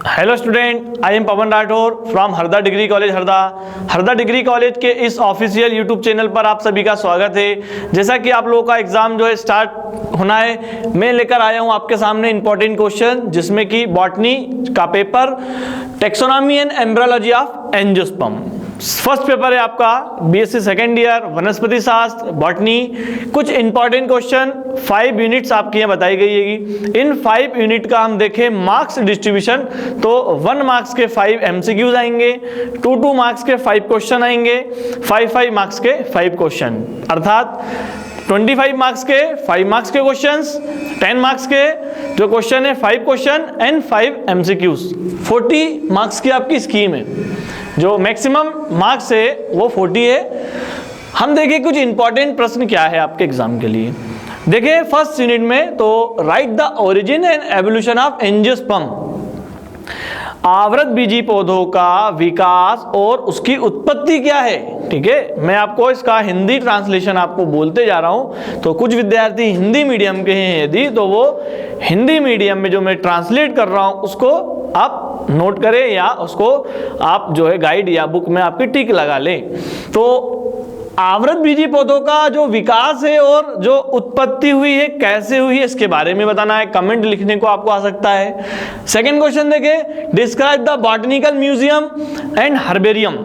Hello student, I am Pawan Rathore from Harda degree college Harda. Harda degree college के इस official YouTube channel पर आप सभी का स्वागत है। जैसा कि आप लोगों का एग्जाम जो है स्टार्ट होना है, मैं लेकर आया हूं आपके सामने इंपॉर्टेंट क्वेश्चन, जिसमें कि बॉटनी का paper taxonomy and embryology of angiosperm. First paper है आपका बीएससी सेकेंड ईयर वनस्पति शास्त्र बॉटनी। कुछ इंपॉर्टेंट क्वेश्चन 5 यूनिट्स आपकी यहाँ बताई गई है। इन 5 यूनिट का हम देखें मार्क्स डिस्ट्रीब्यूशन, तो 1 मार्क्स के 5 एमसीक्यूज आएंगे, 2 मार्क्स के 5 क्वेश्चन आएंगे, 5 मार्क्स के 5 क्वेश्चन, अर्थात 25 मार्क्स के 5 मार्क्स के क्वेश्चंस, 10 मार्क्स के जो क्वेश्चन है 5 क्वेश्चन एंड 5 एमसीक्यूज। 40 मार्क्स की आपकी स्कीम है, जो मैक्सिमम मार्क्स है वो 40 है। हम देखें कुछ इंपॉर्टेंट प्रश्न क्या है आपके एग्जाम के लिए। देखिए फर्स्ट यूनिट में तो write the origin and evolution of angiosperm. आवृत बीजी पौधों का विकास और उसकी उत्पत्ति क्या है। ठीक है, मैं आपको इसका हिंदी ट्रांसलेशन आपको बोलते जा रहा हूं, तो कुछ विद्यार्थी हिंदी मीडियम के हैं यदि, तो वो हिंदी मीडियम में जो मैं ट्रांसलेट कर रहा हूं उसको आप नोट करें या उसको आप जो है गाइड या बुक में आपकी टिक लगा लें। तो आवृत बीजी पौधों का जो विकास है और जो उत्पत्ति हुई है कैसे हुई है इसके बारे में बताना है। कमेंट लिखने को आपको आ सकता है। सेकंड क्वेश्चन देखें, describe the botanical museum and herbarium.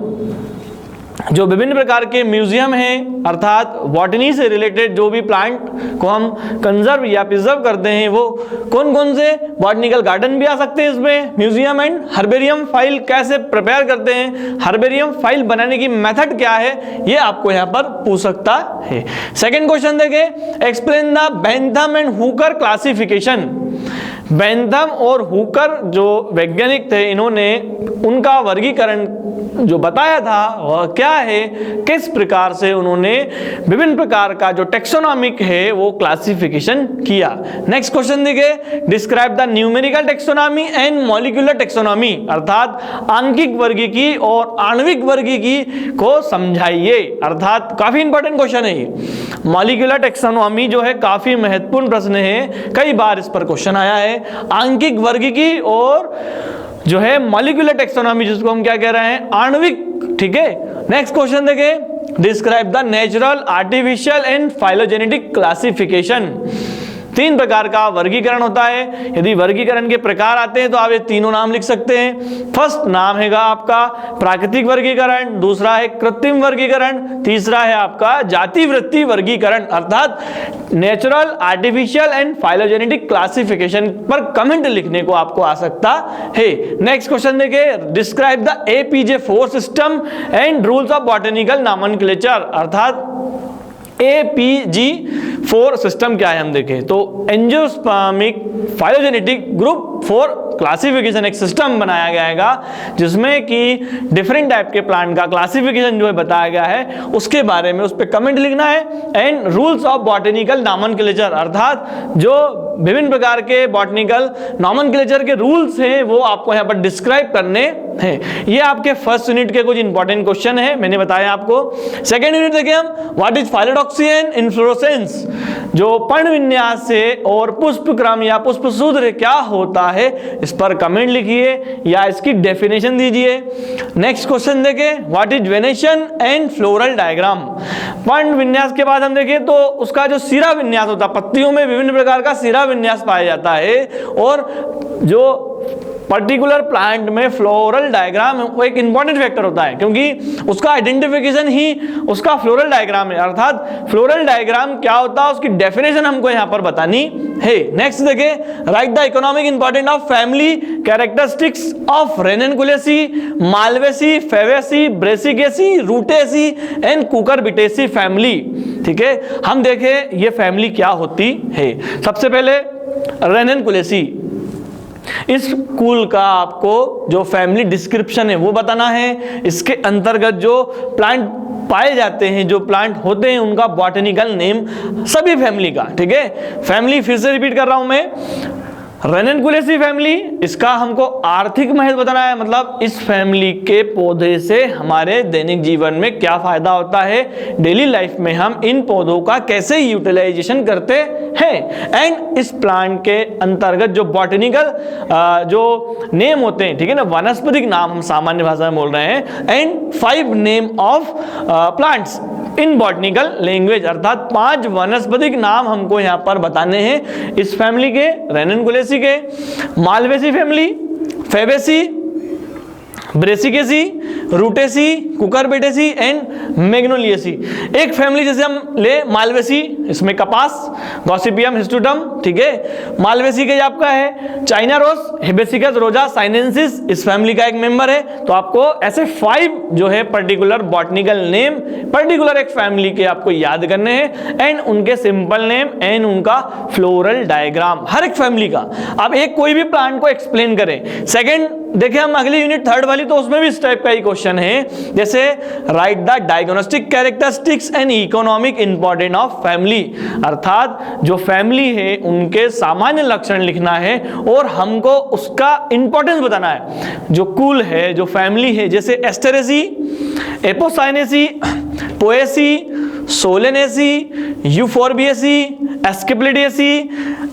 जो विभिन्न प्रकार के म्यूजियम हैं, अर्थात बॉटनी से रिलेटेड जो भी प्लांट को हम कंजर्व या प्रिजर्व करते हैं, वो कौन कौन से बॉटनिकल गार्डन भी आ सकते हैं इसमें, म्यूजियम एंड हर्बेरियम फाइल कैसे प्रिपेयर करते हैं, हर्बेरियम फाइल बनाने की मेथड क्या है, ये आपको यहाँ पर पूछ सकता है। सेकेंड क्वेश्चन देखें, explain the Bentham and Hooker classification. Bentham और हुकर जो वैज्ञानिक थे, इन्होंने उनका वर्गीकरण जो बताया था वह क्या है, किस प्रकार से उन्होंने विभिन्न प्रकार का जो टेक्सोनॉमिक है वो क्लासिफिकेशन किया। नेक्स्ट क्वेश्चन देखिए, describe the numerical taxonomy and molecular taxonomy, अर्थात आंकिक वर्गीकी और आणविक वर्गीकी को समझाइए। अर्थात काफी इंपॉर्टेंट क्वेश्चन है ये। मॉलिक्यूलर टेक्सोनॉमी जो है काफी महत्वपूर्ण प्रश्न है, कई बार इस पर क्वेश्चन आया है। आंकिक वर्गीकी और जो है मॉलिक्यूलर टेक्सोनॉमी, जिसको हम क्या कह रहे हैं, आणविक। ठीक है, नेक्स्ट क्वेश्चन देखें, describe the natural, artificial and phylogenetic classification. 3 प्रकार का वर्गीकरण होता है। यदि वर्गीकरण के प्रकार आते हैं तो आप ये तीनों नाम लिख सकते हैं। फर्स्ट नाम हैगा आपका प्राकृतिक वर्गीकरण, दूसरा है कृत्रिम वर्गीकरण, तीसरा है आपका जातिवृत्ति वर्गीकरण, अर्थात natural, artificial and phylogenetic classification पर कमेंट लिखने को आपको आ सकता है। नेक्स्ट क्वेश्चन देखिए, describe the APJ4 system and rules of botanical nomenclature, अर्थात APG4 सिस्टम क्या है हम देखें तो एंजियोस्पर्मिक फाइलोजेनेटिक ग्रुप 4 क्लासिफिकेशन एक सिस्टम बनाया गया है, जिसमें कि डिफरेंट टाइप के प्लांट का क्लासिफिकेशन जो है बताया गया है, उसके बारे में उस पर कमेंट लिखना है। And rules of botanical nomenclature, अर्थात जो विभिन्न प्रकार के बॉटनिकल नॉमेनक्लेचर के रूल्स हैं वो आपको यहाँ पर डिस्क्राइब करने हैं। ये आपके फर्स्ट यूनिट के कुछ इंपॉर्टेंट क्वेश्चन है, मैंने बताया आपको। सेकेंड यूनिट देखिए हम, व्हाट इज फाइलोडॉक्सी एंड इन्फ्लोरेसेंस। जो पर्ण विन्यास से और पुष्प क्रम या पुष्प सूत्र क्या होता है, इस पर कमेंट लिखिए या इसकी डेफिनेशन दीजिए। नेक्स्ट क्वेश्चन देखें, what is venation and floral diagram. पर्ण विन्यास के बाद हम देखें तो उसका जो सिरा विन्यास होता है, पत्तियों में विभिन्न प्रकार का सिरा विन्यास पाया जाता है, और जो पर्टिकुलर प्लांट में फ्लोरल डायग्राम वो एक इंपॉर्टेंट फैक्टर होता है, क्योंकि उसका आइडेंटिफिकेशन ही उसका फ्लोरल डायग्राम है। अर्थात फ्लोरल डायग्राम क्या होता है उसकी डेफिनेशन हमको यहाँ पर बतानी है। नेक्स्ट देखें, write the economic important of family characteristics of ranunculaceae, malvaceae, fabaceae, brassicaceae, rutaceae and cucurbitaceae family. ठीक है, हम देखें ये फैमिली क्या होती है। सबसे पहले रेननकुलेसी, इस कुल का आपको जो फैमिली डिस्क्रिप्शन है वो बताना है। इसके अंतर्गत जो प्लांट पाए जाते हैं, जो प्लांट होते हैं, उनका बॉटनिकल नेम सभी फैमिली का। ठीक है, फैमिली फिर से रिपीट कर रहा हूं मैं, रेननकुलेसी फैमिली, इसका हमको आर्थिक महत्व बताना है, मतलब इस फैमिली के पौधे से हमारे दैनिक जीवन में क्या फायदा होता है, डेली लाइफ में हम इन पौधों का कैसे यूटिलाइजेशन करते हैं। एंड इस प्लांट के अंतर्गत जो बॉटनिकल जो नेम होते हैं, ठीक है ना, वानस्पतिक नाम हम सामान्य भाषा में बोल रहे हैं, and 5 name of plants in botanical language, अर्थात 5 वनस्पतिक नाम हमको यहाँ पर बताने हैं इस फैमिली के, रेननकुलेसी के। Malvaceae family, fabaceae, brassicaceae, rutaceae, cucurbitaceae and magnoliaceae. एक फैमिली जैसे हम ले मालवेसी, इसमें कपास, गॉसिपियम हिस्टुटम, ठीक है। मालवेसी का आपका है चाइना रोज, हिबेसिकस रोजा साइनेंसिस, इस फैमिली का एक मेंबर है। तो आपको ऐसे 5 जो है पर्टिकुलर बॉटनिकल नेम पर्टिकुलर एक फैमिली के आपको याद करने हैं, एंड उनके सिंपल नेम एंड उनका फ्लोरल डायग्राम हर एक फैमिली का। आप एक कोई भी प्लांट को एक्सप्लेन करें। सेकंड देखिए हम अगली यूनिट 3rd वाली, तो उसमें भी इस टाइप का ही क्वेश्चन है, जैसे right the diagnostic characteristics and economic importance of family, अर्थात जो फैमिली है उनके सामान्य लक्षण लिखना है और हमको उसका इंपॉर्टेंस बताना है। जो कुल है, जो फैमिली है, जैसे asteraceae, apocynaceae, poaceae, solanaceae, euphorbiaceae, asclepiadaceae,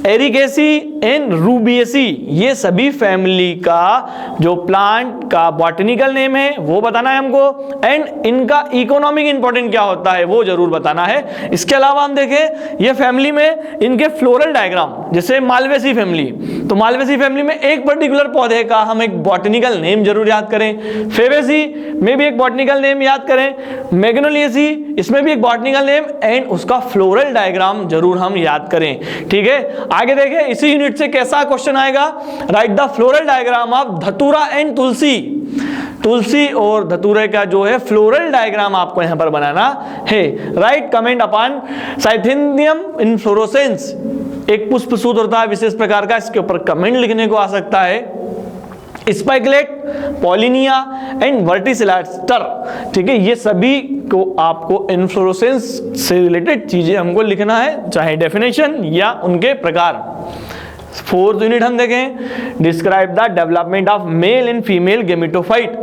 ericaceae and rubiaceae, ये सभी फैमिली का जो प्लांट का बॉटनिकल नेम है वो बताना है हमको, एंड इनका इकोनॉमिक इंपॉर्टेंट क्या होता है वो जरूर बताना है। इसके अलावा हम देखें ये फैमिली में इनके फ्लोरल डायग्राम, जैसे मालवेसी फैमिली, तो मालवेसी फैमिली में एक पर्टिकुलर पौधे का हम एक बॉटनिकल नेम जरूर याद करें। फेबेसी में भी एक बॉटनिकल नेम याद करें। मैग्नोलिएसी, इसमें भी एक बॉटनिकल नेम एंड उसका फ्लोरल डायग्राम जरूर हम याद करें, ठीक है। आगे देखें इसी यूनिट से कैसा क्वेश्चन आएगा, right the floral diagram of धतूरा एंड तुलसी, तुलसी और धतूरे का जो है फ्लोरल डायग्राम आपको यहां पर बनाना है। राइट कमेंट अपॉन साइथिनियम इन्फ्लोरोसेंस, एक पुष्पसूत होता है विशेष प्रकार का, इसके ऊपर कमेंट लिखने को आ सकता है। स्पाइकलेट, पॉलिनिया एंड वर्टिसिलास्टर, ठीक है, ये सभी को आपको इन्फ्लोरोसेंस से रिलेटेड चीजें हमको लिखना है, चाहे डेफिनेशन या उनके प्रकार। 4th यूनिट हम देखें, describe the development of male and female gametophyte,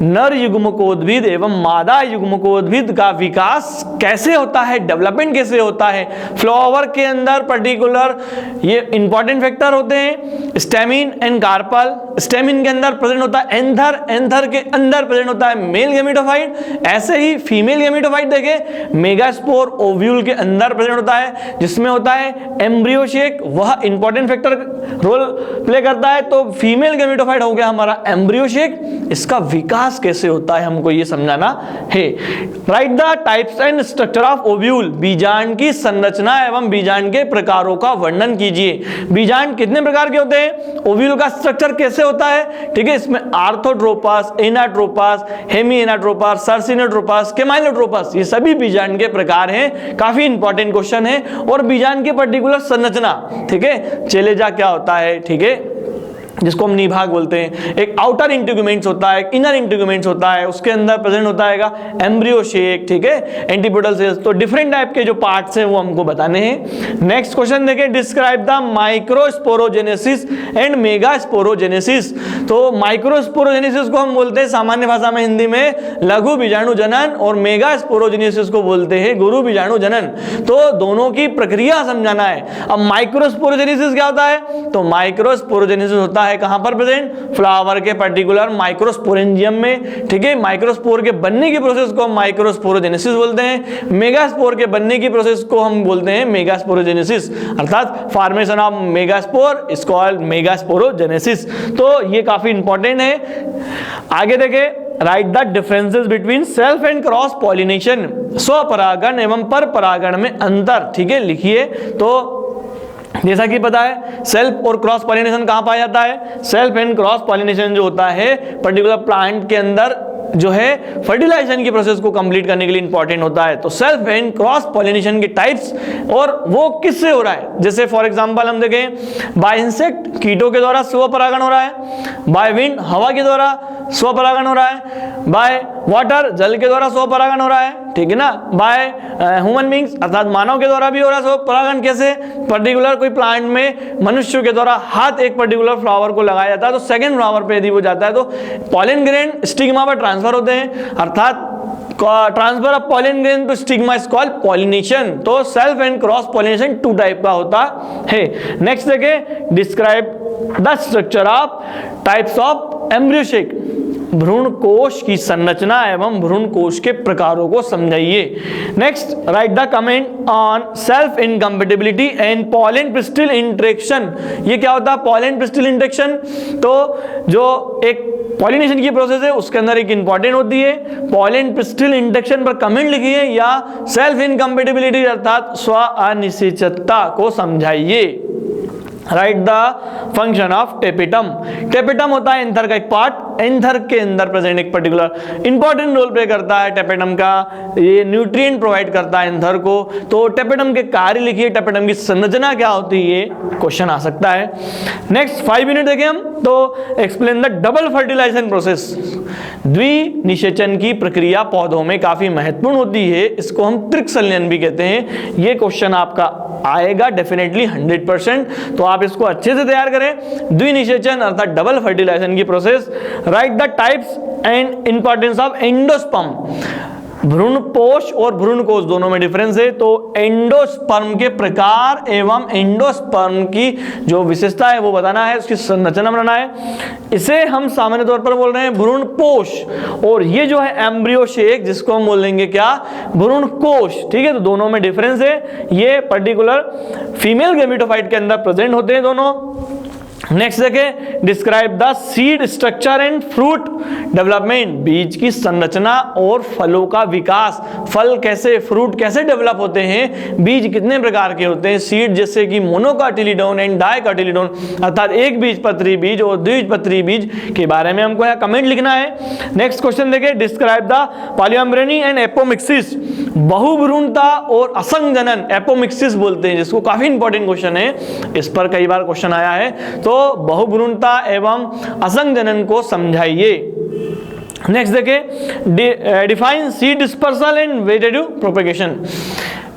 नर युग्मकोद्भिद एवं मादा युग्मकोद्भिद का विकास कैसे होता है, डेवलपमेंट कैसे होता है। फ्लावर के अंदर पर्टिकुलर ये इंपॉर्टेंट फैक्टर होते हैं, स्टेमिन एंड कार्पल, स्टेमिन के अंदर प्रेजेंट होता है एंथर, एंथर के अंदर प्रेजेंट होता है मेल गेमेटोफाइट। ऐसे ही फीमेल गेमेटोफाइट देखें, मेगास्पोर ओव्यूल के अंदर प्रेजेंट होता है, जिसमें होता है एम्ब्रियो शेक, वह इंपॉर्टेंट फैक्टर रोल प्ले करता है। तो फीमेल गेमेटोफाइट हो गया हमारा एम्ब्रियो शेक, इसका विकास कैसे होता है हमको ये समझाना है। Write the types and structure of ovule, बीजांड की संरचना एवं बीजांड के प्रकारों का वर्णन कीजिए। बीजांड कितने प्रकार के होते हैं, ओव्यूल का स्ट्रक्चर कैसे होता है, ठीक है, इसमें आर्थोट्रोपास, एनाट्रोपास, हेमी एनाट्रोपास, सर्सिनोट्रोपास, केमाइलोट्रोपास, ये सभी बीजांड के प्रकार हैं। काफी इंपॉर्टेंट क्वेश्चन है। और बीजांड की पर्टिकुलर संरचना, ठीक है, चेलेजा क्या होता है, ठीक है, जिसको हम निभाग बोलते हैं। एक आउटर इंटीग्यूमेंट्स होता है, इनर इंटीग्यूमेंट्स होता है, उसके अंदर प्रेजेंट होता है एम्ब्रियो शेक, ठीक है, एंटीपोडल सेल्स। तो डिफरेंट टाइप के जो पार्ट्स हैं वो हमको बताने हैं। नेक्स्ट क्वेश्चन देखें, describe the microsporogenesis and megasporogenesis. तो माइक्रोस्पोरोजेनेसिस को हम बोलते हैं सामान्य भाषा में हिंदी में लघु बीजाणु जनन, और मेगास्पोरोजेनेसिस को बोलते हैं गुरु बीजाणु जनन। तो दोनों की प्रक्रिया समझाना है। अब माइक्रोस्पोरोजेनेसिस क्या होता है, तो माइक्रोस्पोरोजेनेसिस होता है कहां पर प्रेजेंट, फ्लावर के पर्टिकुलर माइक्रोस्पोरेंजियम में, ठीक है। माइक्रोस्पोर के बनने की प्रोसेस को हम माइक्रोस्पोरोजेनेसिस बोलते हैं। मेगास्पोर के बनने की प्रोसेस को हम बोलते हैं मेगास्पोरोजेनेसिस, अर्थात formation of megaspore is called megasporogenesis. तो ये काफी इंपॉर्टेंट है। आगे देखें, write the differences between self and cross pollination, स्वपरागण एवं परपरागण में अंतर, ठीक है, लिखिए। तो जैसा कि पता है सेल्फ और क्रॉस पॉलिनेशन कहां पाया जाता है, सेल्फ एंड क्रॉस पॉलिनेशन जो होता है पर्टिकुलर प्लांट के अंदर जो है फर्टिलाइजेशन की प्रोसेस को कंप्लीट करने के लिए इंपॉर्टेंट होता है। तो सेल्फ एंड क्रॉस पॉलिनेशन के टाइप्स और वो किससे हो रहा है, जैसे फॉर एग्जांपल हम देखें, बाय इंसेक्ट कीटों के द्वारा स्वपरागण हो रहा है, बाय विंड हवा के द्वारा स्वपरागण हो रहा है, बाय वाटर, जल के द्वारा स्वपरागण हो रहा है, ठीक है ना, बाय ह्यूमन बींग्स अर्थात मानव के द्वारा भी हो रहा है स्वपरागण। कैसे? पर्टिकुलर कोई प्लांट में मनुष्य के द्वारा हाथ एक पर्टिकुलर फ्लावर को लगाया जाता है तो सेकंड फ्लावर पे यदि वो जाता है तो पॉलन ग्रेन स्टिग्मा पर ट्रांसफर होते हैं, अर्थात transfer of pollen grain to stigma is called pollination. तो self and cross pollination 2 type का होता है। नेक्स्ट देखिए, describe the structure of types of embryo sac. भ्रूण कोश की संरचना एवं भ्रूण कोश के प्रकारों को समझाइए। Next, right the comment on self incompatibility and pollen pistil interaction. ये क्या होता है पॉलन पिस्टिल इंटरेक्शन? तो जो एक पॉलिनेशन की प्रोसेस है उसके अंदर एक इंपॉर्टेंट होती है पॉलन पिस्टिल इंटरेक्शन पर कमेंट लिखिए या सेल्फ इनकम्पेटिबिलिटी अर्थात स्व अनिश्चितता को समझाइए। Right the function of tapetum. Tapetum होता है एंथर का एक पार्ट, एंथर के अंदर प्रेजेंट एक पर्टिकुलर इंपॉर्टेंट रोल प्ले करता है टेपिटम का, ये न्यूट्रिएंट प्रोवाइड करता है एंथर को। तो टेपिटम के कार्य लिखिए, टेपिटम की संरचना क्या होती है, ये क्वेश्चन आ सकता है। नेक्स्ट 5 मिनट देखें हम तो explain the double fertilization process. द्विनिषेचन की प्रक्रिया पौधों में काफी महत्वपूर्ण होती है, इसको हम त्रिक संलयन भी कहते हैं। ये क्वेश्चन आपका आएगा डेफिनेटली 100%, तो आप इसको अच्छे से तैयार करें। द्विनिषेचन अर्थात डबल फर्टिलाइजेशन की process. Right the types and importance of endosperm. भ्रूणपोष और भ्रूणकोश दोनों में डिफरेंस है, तो एंडोस्पर्म के प्रकार एवं एंडोस्पर्म की जो विशेषता है वो बताना है, उसकी संरचना बनाना है। इसे हम सामान्य तौर पर बोल रहे हैं भ्रूणपोष, और ये जो है एम्ब्रियो शेक जिसको हम बोलेंगे क्या, भ्रूणकोश। ठीक है, तो दोनों में डिफरेंस है। ये पर्टिकुलर फीमेल गैमेटोफाइट के अंदर प्रेजेंट होते हैं दोनों। नेक्स्ट देखें, describe the seed structure and fruit development. बीज की संरचना और फलों का विकास, फल कैसे, फ्रूट कैसे डेवलप होते हैं, बीज कितने प्रकार के होते हैं। सीड जैसे कि मोनोकाटिलिडोन एंड डाइकाटिलिडोन अर्थात एक बीजपत्री बीज और द्विबीजपत्री बीज के बारे में हमको यहाँ कमेंट लिखना है। नेक्स्ट क्वेश्चन देखें, डिस्क्राइब द पॉलीएम्ब्रेनी एंड एपोमिक्सिस। बहुभ्रूणता और असंजनन, एपोमिक्सिस बोलते हैं जिसको, काफी इंपॉर्टेंट क्वेश्चन है, इस पर कई बार क्वेश्चन आया है। तो बहुभ्रूणता एवं असंजनन को समझाइए। नेक्स्ट देखें, define seed dispersal and vegetative propagation.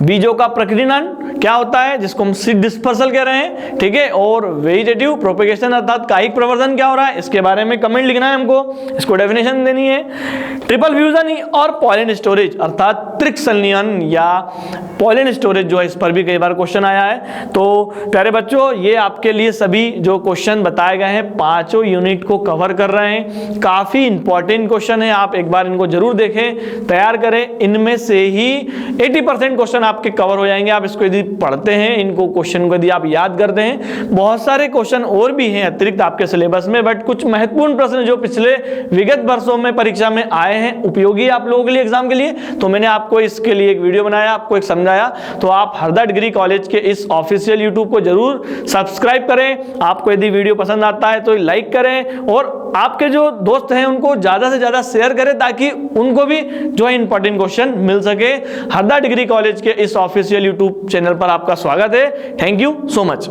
बीजों का प्रकीर्णन क्या होता है जिसको हम सीड डिस्पर्सल कह रहे हैं, ठीक है, और वेजिटेटिव प्रोपेगेशन अर्थात कायिक प्रवर्धन क्या हो रहा है, इसके बारे में कमेंट लिखना है हमको, इसको डेफिनेशन देनी है। ट्रिपल फ्यूजन और पॉलन स्टोरेज अर्थात त्रिक संलयन या पॉलन स्टोरेज जो है, इस पर भी कई बार क्वेश्चन आया है। तो प्यारे बच्चों, ये आपके लिए सभी जो क्वेश्चन बताए गए हैं 5 यूनिट को कवर कर रहे हैं, काफी इंपॉर्टेंट क्वेश्चन है, आप एक बार इनको जरूर देखें, तैयार करें। इनमें से ही 80% क्वेश्चन आपके कवर हो जाएंगे। आप इसको यदि पढ़ते हैं, इनको क्वेश्चन को यदि आप याद करते हैं, बहुत सारे क्वेश्चन और भी हैं अतिरिक्त आपके सिलेबस में, बट कुछ महत्वपूर्ण प्रश्न जो पिछले विगत वर्षों में परीक्षा में आए हैं, उपयोगी आप लोगों के लिए एग्जाम के लिए, तो मैंने आपको इसके लिए एक वीडियो बनाया, आपको एक समझाया। तो आप हरदा डिग्री कॉलेज के इस ऑफिशियल यूट्यूब को जरूर सब्सक्राइब करें। आपको यदि वीडियो पसंद आता है तो लाइक करें, और आपके जो दोस्त हैं उनको ज्यादा से ज्यादा शेयर करें ताकि उनको भी जो है इंपॉर्टेंट क्वेश्चन मिल सके। हरदा डिग्री कॉलेज के इस ऑफिशियल यूट्यूब चैनल पर आपका स्वागत है। Thank you so much.